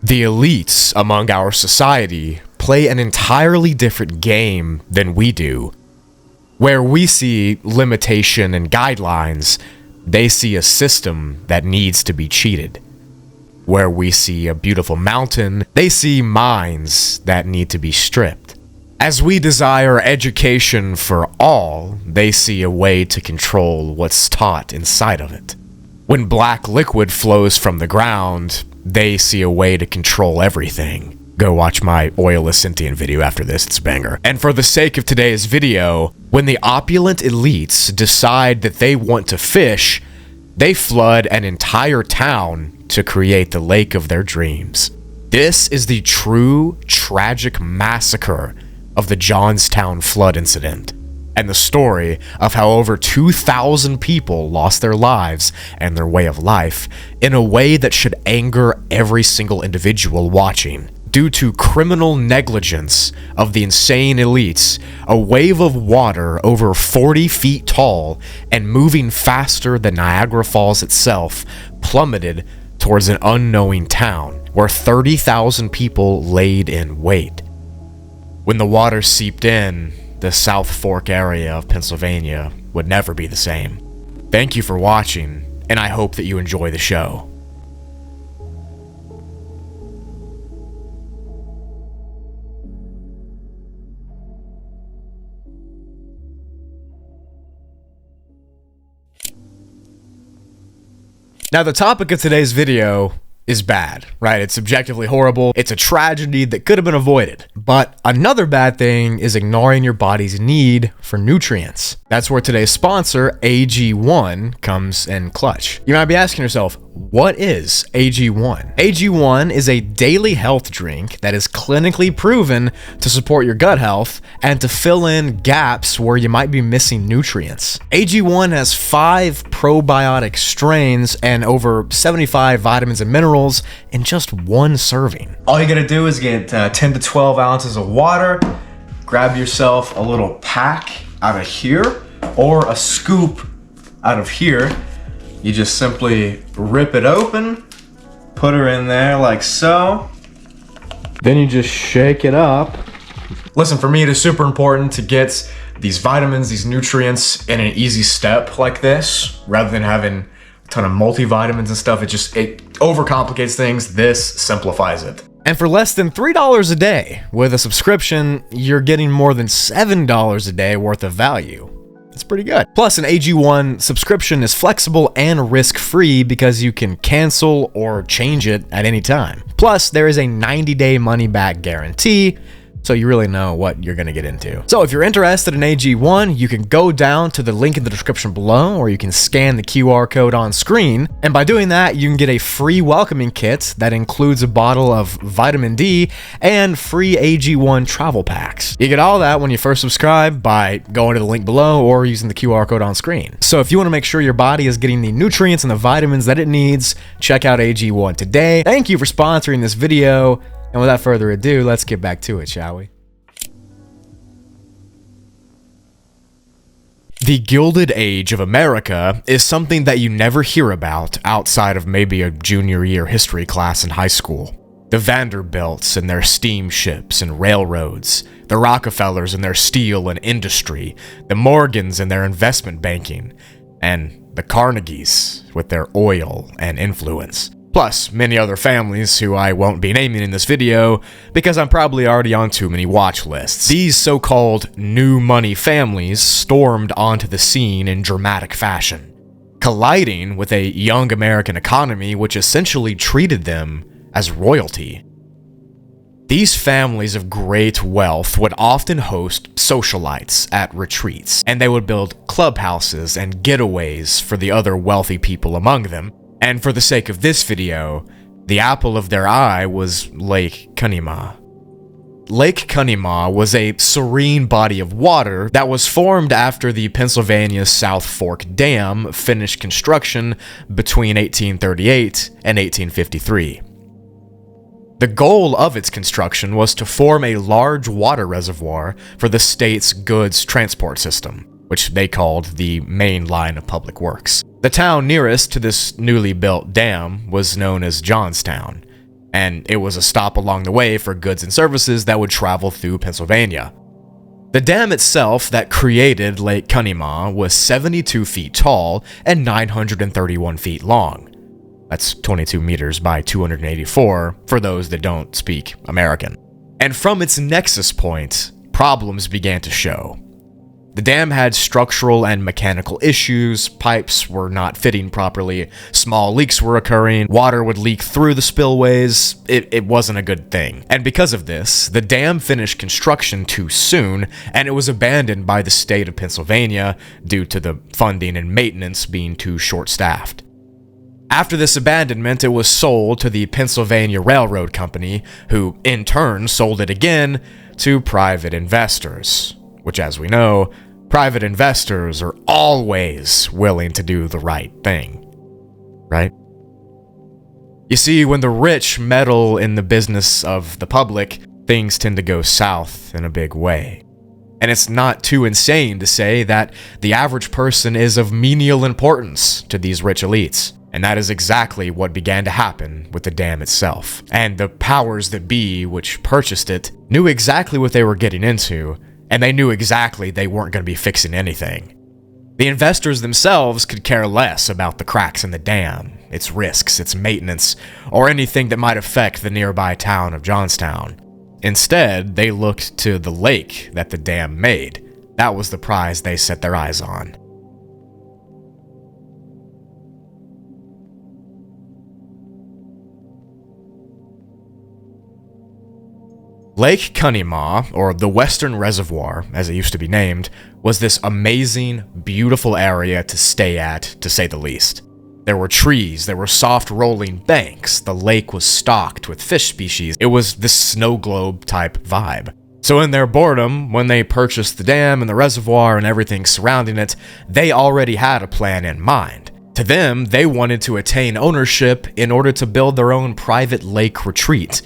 The elites among our society play an entirely different game than we do. Where we see limitation and guidelines, they see a system that needs to be cheated. Where we see a beautiful mountain, they see mines that need to be stripped. As we desire education for all, they see a way to control what's taught inside of it. When black liquid flows from the ground, they see a way to control everything. Go watch my oilless sentient video after this, it's a banger. And for the sake of today's video, when the opulent elites decide that they want to fish, they flood an entire town to create the lake of their dreams. This is the true, tragic massacre of the Johnstown Flood incident, and the story of how over 2,000 people lost their lives and their way of life in a way that should anger every single individual watching. Due to criminal negligence of the insane elites, a wave of water over 40 feet tall and moving faster than Niagara Falls itself plummeted towards an unknowing town where 30,000 people laid in wait. When the water seeped in, the South Fork area of Pennsylvania would never be the same. Thank you for watching, and I hope that you enjoy the show. Now, the topic of today's video is bad, right? It's objectively horrible. It's a tragedy that could have been avoided. But another bad thing is ignoring your body's need for nutrients. That's where today's sponsor, AG1, comes in clutch. You might be asking yourself, what is AG1? AG1 is a daily health drink that is clinically proven to support your gut health and to fill in gaps where you might be missing nutrients. AG1 has 5 probiotic strains and over 75 vitamins and minerals in just one serving. All you gotta do is get 10 to 12 ounces of water, grab yourself a little pack out of here or a scoop out of here. You just simply rip it open, put her in there like so. Then you just shake it up. Listen, for me, it is super important to get these vitamins, these nutrients in an easy step like this, rather than having a ton of multivitamins and stuff. It overcomplicates things. This simplifies it. And for less than $3 a day with a subscription, you're getting more than $7 a day worth of value. It's pretty good. Plus, an AG1 subscription is flexible and risk-free because you can cancel or change it at any time. Plus, there is a 90-day money-back guarantee, so you really know what you're gonna get into. So if you're interested in AG1, you can go down to the link in the description below, or you can scan the QR code on screen, and by doing that, you can get a free welcoming kit that includes a bottle of vitamin D and free AG1 travel packs. You get all that when you first subscribe by going to the link below or using the QR code on screen. So if you want to make sure your body is getting the nutrients and the vitamins that it needs, check out AG1 today. Thank you for sponsoring this video. And without further ado, let's get back to it, shall we? The Gilded Age of America is something that you never hear about outside of maybe a junior year history class in high school. The Vanderbilts and their steamships and railroads, the Rockefellers and their steel and industry, the Morgans and their investment banking, and the Carnegies with their oil and influence. Plus, many other families who I won't be naming in this video because I'm probably already on too many watch lists. These so-called new money families stormed onto the scene in dramatic fashion, colliding with a young American economy which essentially treated them as royalty. These families of great wealth would often host socialites at retreats, and they would build clubhouses and getaways for the other wealthy people among them. And for the sake of this video, the apple of their eye was Lake Conemaugh. Lake Conemaugh was a serene body of water that was formed after the Pennsylvania South Fork Dam finished construction between 1838 and 1853. The goal of its construction was to form a large water reservoir for the state's goods transport system, which they called the main line of public works. The town nearest to this newly built dam was known as Johnstown, and it was a stop along the way for goods and services that would travel through Pennsylvania. The dam itself that created Lake Conemaugh was 72 feet tall and 931 feet long. That's 22 meters by 284 for those that don't speak American. And from its nexus point, problems began to show. The dam had structural and mechanical issues, pipes were not fitting properly, small leaks were occurring, water would leak through the spillways. It wasn't a good thing. And because of this, the dam finished construction too soon, and it was abandoned by the state of Pennsylvania due to the funding and maintenance being too short-staffed. After this abandonment, it was sold to the Pennsylvania Railroad Company, who in turn sold it again to private investors, which, as we know, private investors are always willing to do the right thing, right? You see, when the rich meddle in the business of the public, things tend to go south in a big way. And it's not too insane to say that the average person is of menial importance to these rich elites. And that is exactly what began to happen with the dam itself. And the powers that be, which purchased it, knew exactly what they were getting into, and they knew exactly they weren't going to be fixing anything. The investors themselves could care less about the cracks in the dam, its risks, its maintenance, or anything that might affect the nearby town of Johnstown. Instead, they looked to the lake that the dam made. That was the prize they set their eyes on. Lake Conemaugh, or the Western Reservoir, as it used to be named, was this amazing, beautiful area to stay at, to say the least. There were trees, there were soft rolling banks, the lake was stocked with fish species. It was this snow globe type vibe. So in their boredom, when they purchased the dam and the reservoir and everything surrounding it, they already had a plan in mind. To them, they wanted to attain ownership in order to build their own private lake retreat,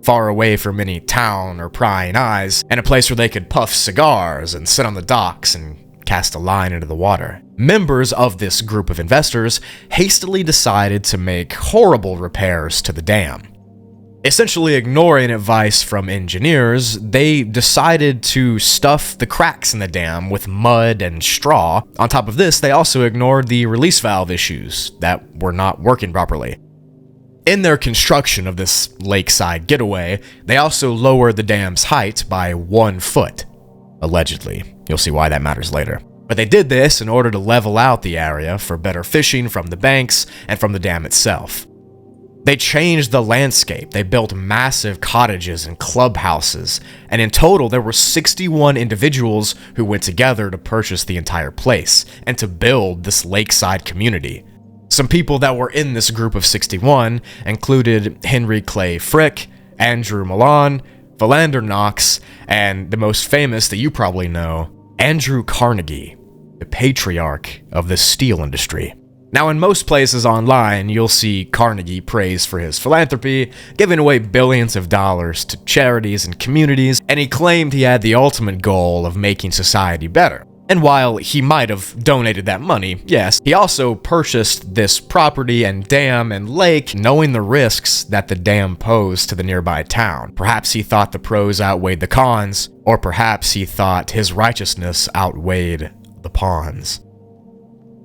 far away from any town or prying eyes, and a place where they could puff cigars and sit on the docks and cast a line into the water. Members of this group of investors hastily decided to make horrible repairs to the dam. Essentially ignoring advice from engineers, they decided to stuff the cracks in the dam with mud and straw. On top of this, they also ignored the release valve issues that were not working properly. In their construction of this lakeside getaway, they also lowered the dam's height by 1 foot, allegedly. You'll see why that matters later. But they did this in order to level out the area for better fishing from the banks and from the dam itself. They changed the landscape, they built massive cottages and clubhouses, and in total there were 61 individuals who went together to purchase the entire place and to build this lakeside community. Some people that were in this group of 61 included Henry Clay Frick, Andrew Milan, Philander Knox, and the most famous that you probably know, Andrew Carnegie, the patriarch of the steel industry. Now, in most places online, you'll see Carnegie praised for his philanthropy, giving away billions of dollars to charities and communities, and he claimed he had the ultimate goal of making society better. And while he might have donated that money, yes, he also purchased this property and dam and lake, knowing the risks that the dam posed to the nearby town. Perhaps he thought the pros outweighed the cons, or perhaps he thought his righteousness outweighed the pawns.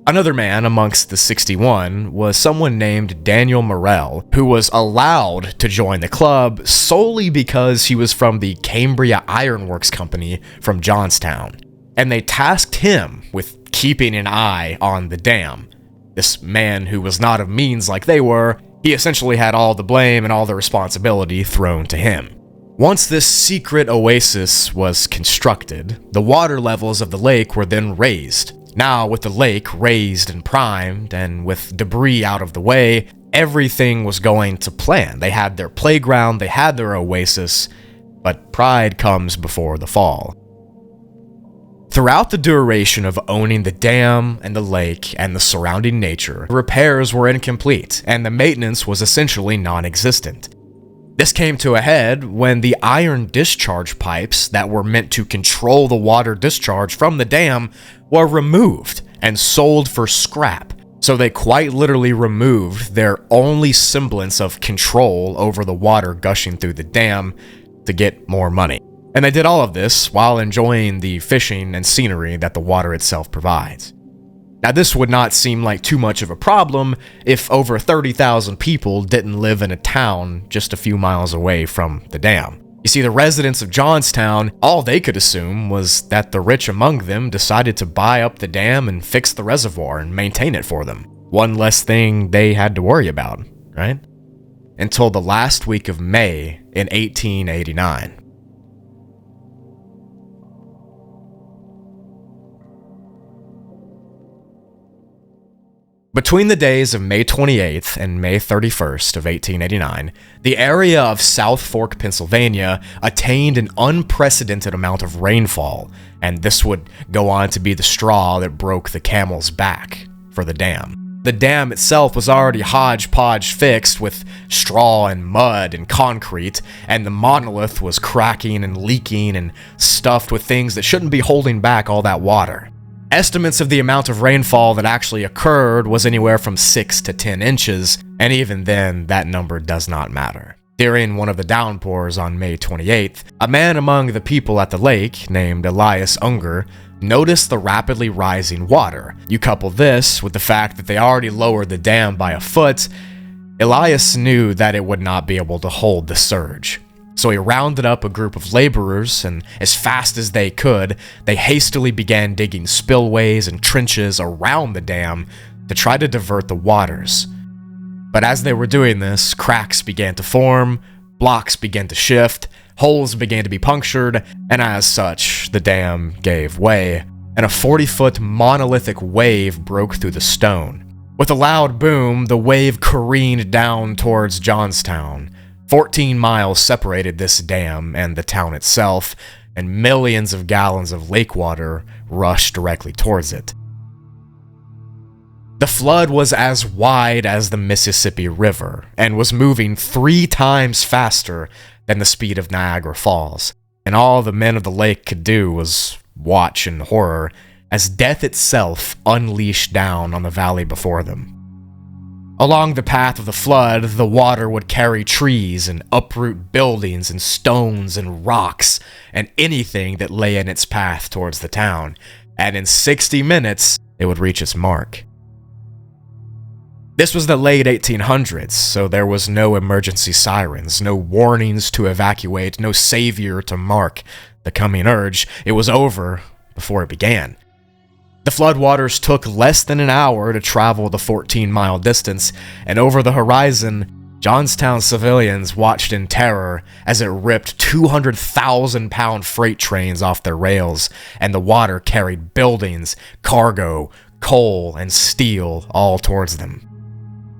Another man amongst the 61 was someone named Daniel Morrell, who was allowed to join the club solely because he was from the Cambria Ironworks Company from Johnstown. And they tasked him with keeping an eye on the dam. This man who was not of means like they were, he essentially had all the blame and all the responsibility thrown to him. Once this secret oasis was constructed, the water levels of the lake were then raised. Now, with the lake raised and primed, and with debris out of the way, everything was going to plan. They had their playground, they had their oasis, but pride comes before the fall. Throughout the duration of owning the dam and the lake and the surrounding nature, repairs were incomplete, and the maintenance was essentially non-existent. This came to a head when the iron discharge pipes that were meant to control the water discharge from the dam were removed and sold for scrap. So they quite literally removed their only semblance of control over the water gushing through the dam to get more money. And they did all of this while enjoying the fishing and scenery that the water itself provides. Now, this would not seem like too much of a problem if over 30,000 people didn't live in a town just a few miles away from the dam. You see, the residents of Johnstown, all they could assume was that the rich among them decided to buy up the dam and fix the reservoir and maintain it for them. One less thing they had to worry about, right? Until the last week of May in 1889. Between the days of May 28th and May 31st of 1889, the area of South Fork, Pennsylvania attained an unprecedented amount of rainfall, and this would go on to be the straw that broke the camel's back for the dam. The dam itself was already hodgepodge fixed with straw and mud and concrete, and the monolith was cracking and leaking and stuffed with things that shouldn't be holding back all that water. Estimates of the amount of rainfall that actually occurred was anywhere from 6 to 10 inches, and even then, that number does not matter. During one of the downpours on May 28th, a man among the people at the lake, named Elias Unger, noticed the rapidly rising water. You couple this with the fact that they already lowered the dam by a foot, Elias knew that it would not be able to hold the surge. So he rounded up a group of laborers, and as fast as they could, they hastily began digging spillways and trenches around the dam to try to divert the waters. But as they were doing this, cracks began to form, blocks began to shift, holes began to be punctured, and as such, the dam gave way, and a 40-foot monolithic wave broke through the stone. With a loud boom, the wave careened down towards Johnstown. 14 miles separated this dam and the town itself, and millions of gallons of lake water rushed directly towards it. The flood was as wide as the Mississippi River, and was moving 3 times faster than the speed of Niagara Falls, and all the men of the lake could do was watch in horror as death itself unleashed down on the valley before them. Along the path of the flood, the water would carry trees and uproot buildings and stones and rocks and anything that lay in its path towards the town, and in 60 minutes, it would reach its mark. This was the late 1800s, so there was no emergency sirens, no warnings to evacuate, no savior to mark the coming urge. It was over before it began. The floodwaters took less than an hour to travel the 14-mile distance, and over the horizon, Johnstown civilians watched in terror as it ripped 200,000-pound freight trains off their rails, and the water carried buildings, cargo, coal, and steel all towards them.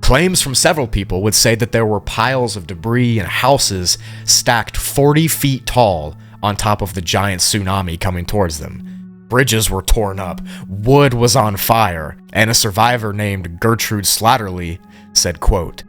Claims from several people would say that there were piles of debris and houses stacked 40 feet tall on top of the giant tsunami coming towards them. Bridges were torn up, wood was on fire, and a survivor named Gertrude Slatterly said, quote,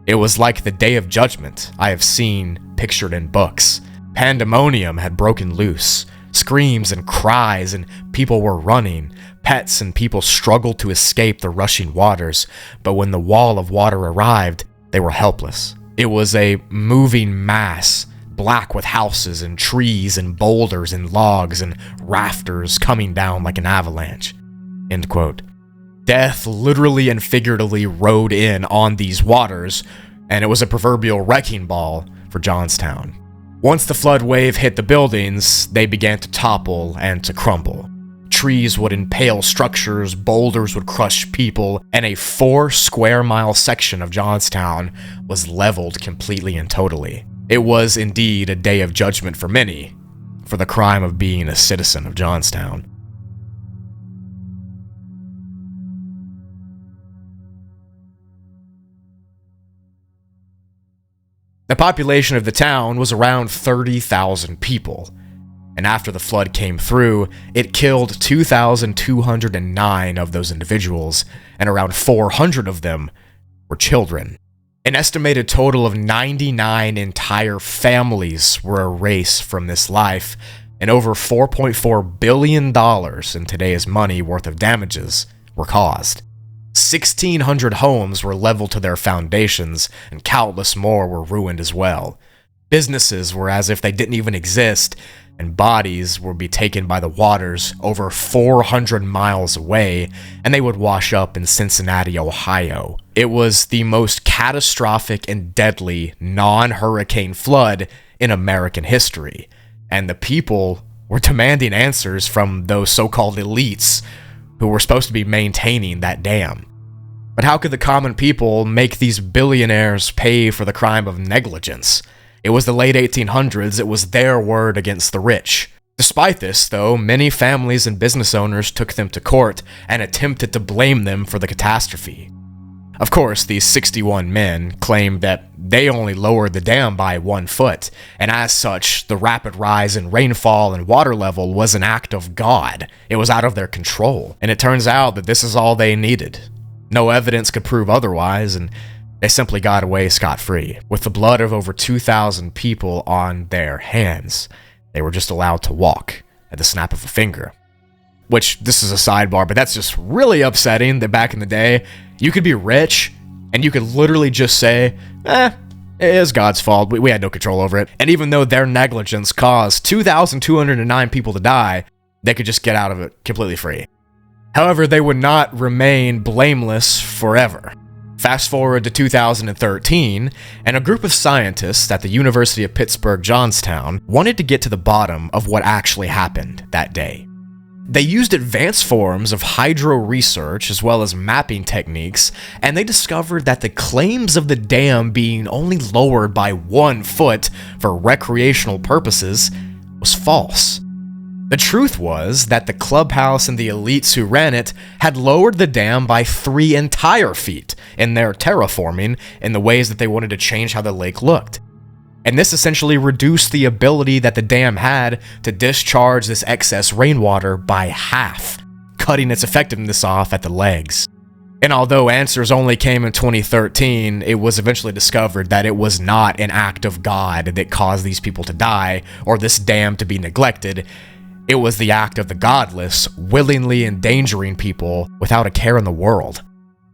"It was like the Day of Judgment I have seen pictured in books. Pandemonium had broken loose. Screams and cries, and people were running. Pets and people struggled to escape the rushing waters, but when the wall of water arrived, they were helpless. It was a moving mass, black with houses and trees and boulders and logs and rafters coming down like an avalanche." End quote. Death literally and figuratively rode in on these waters, and it was a proverbial wrecking ball for Johnstown. Once the flood wave hit the buildings, they began to topple and to crumble. Trees would impale structures, boulders would crush people, and a 4-square-mile section of Johnstown was leveled completely and totally. It was indeed a day of judgment for many, for the crime of being a citizen of Johnstown. The population of the town was around 30,000 people, and after the flood came through, it killed 2,209 of those individuals, and around 400 of them were children. An estimated total of 99 entire families were erased from this life, and over $4.4 billion in today's money worth of damages were caused. 1,600 homes were leveled to their foundations, and countless more were ruined as well. Businesses were as if they didn't even exist, and bodies would be taken by the waters over 400 miles away, and they would wash up in Cincinnati, Ohio. It was the most catastrophic and deadly non-hurricane flood in American history, and the people were demanding answers from those so-called elites who were supposed to be maintaining that dam. But how could the common people make these billionaires pay for the crime of negligence? It was the late 1800s, it was their word against the rich. Despite this, though, many families and business owners took them to court and attempted to blame them for the catastrophe. Of course, these 61 men claimed that they only lowered the dam by 1 foot, and as such, the rapid rise in rainfall and water level was an act of God. It was out of their control, and it turns out that this is all they needed. No evidence could prove otherwise, and they simply got away scot-free. With the blood of over 2,000 people on their hands, they were just allowed to walk at the snap of a finger. Which, this is a sidebar, but that's just really upsetting that back in the day, you could be rich, and you could literally just say, it is God's fault, we had no control over it. And even though their negligence caused 2,209 people to die, they could just get out of it completely free. However, they would not remain blameless forever. Fast forward to 2013, and a group of scientists at the University of Pittsburgh, Johnstown, wanted to get to the bottom of what actually happened that day. They used advanced forms of hydro research as well as mapping techniques, and they discovered that the claims of the dam being only lowered by 1 foot for recreational purposes was false. The truth was that the clubhouse and the elites who ran it had lowered the dam by 3 entire feet in their terraforming in the ways that they wanted to change how the lake looked. And this essentially reduced the ability that the dam had to discharge this excess rainwater by half, cutting its effectiveness off at the legs. And although answers only came in 2013, it was eventually discovered that it was not an act of God that caused these people to die or this dam to be neglected. It was the act of the godless willingly endangering people without a care in the world.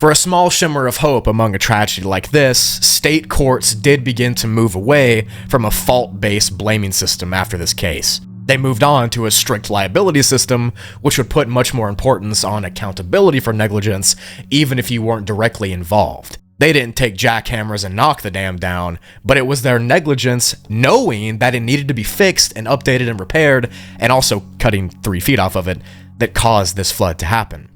For a small shimmer of hope among a tragedy like this, state courts did begin to move away from a fault-based blaming system after this case. They moved on to a strict liability system, which would put much more importance on accountability for negligence, even if you weren't directly involved. They didn't take jackhammers and knock the dam down, but it was their negligence, knowing that it needed to be fixed and updated and repaired, and also cutting 3 feet off of it, that caused this flood to happen.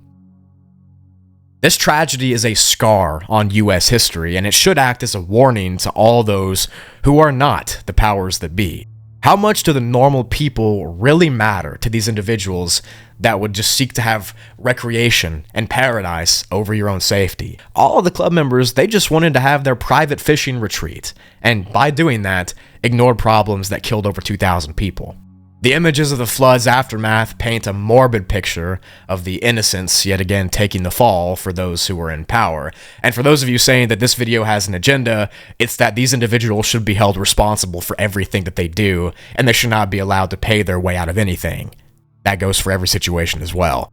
This tragedy is a scar on U.S. history, and it should act as a warning to all those who are not the powers that be. How much do the normal people really matter to these individuals that would just seek to have recreation and paradise over your own safety? All of the club members, they just wanted to have their private fishing retreat, and by doing that, ignored problems that killed over 2,000 people. The images of the flood's aftermath paint a morbid picture of the innocents yet again taking the fall for those who were in power. And for those of you saying that this video has an agenda, it's that these individuals should be held responsible for everything that they do, and they should not be allowed to pay their way out of anything. That goes for every situation as well.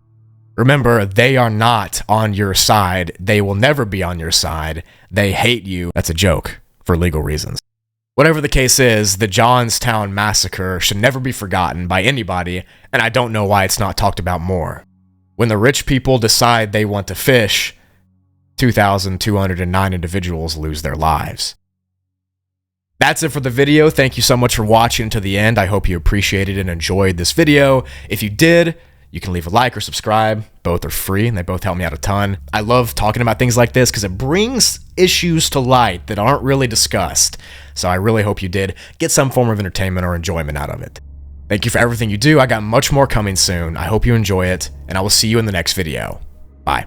Remember, they are not on your side. They will never be on your side. They hate you. That's a joke for legal reasons. Whatever the case is, the Johnstown massacre should never be forgotten by anybody, and I don't know why it's not talked about more. When the rich people decide they want to fish, 2,209 individuals lose their lives. That's it for the video. Thank you so much for watching to the end. I hope you appreciated and enjoyed this video. If you did, you can leave a like or subscribe. Both are free, and they both help me out a ton. I love talking about things like this because it brings issues to light that aren't really discussed. So I really hope you did get some form of entertainment or enjoyment out of it. Thank you for everything you do. I got much more coming soon. I hope you enjoy it, and I will see you in the next video. Bye.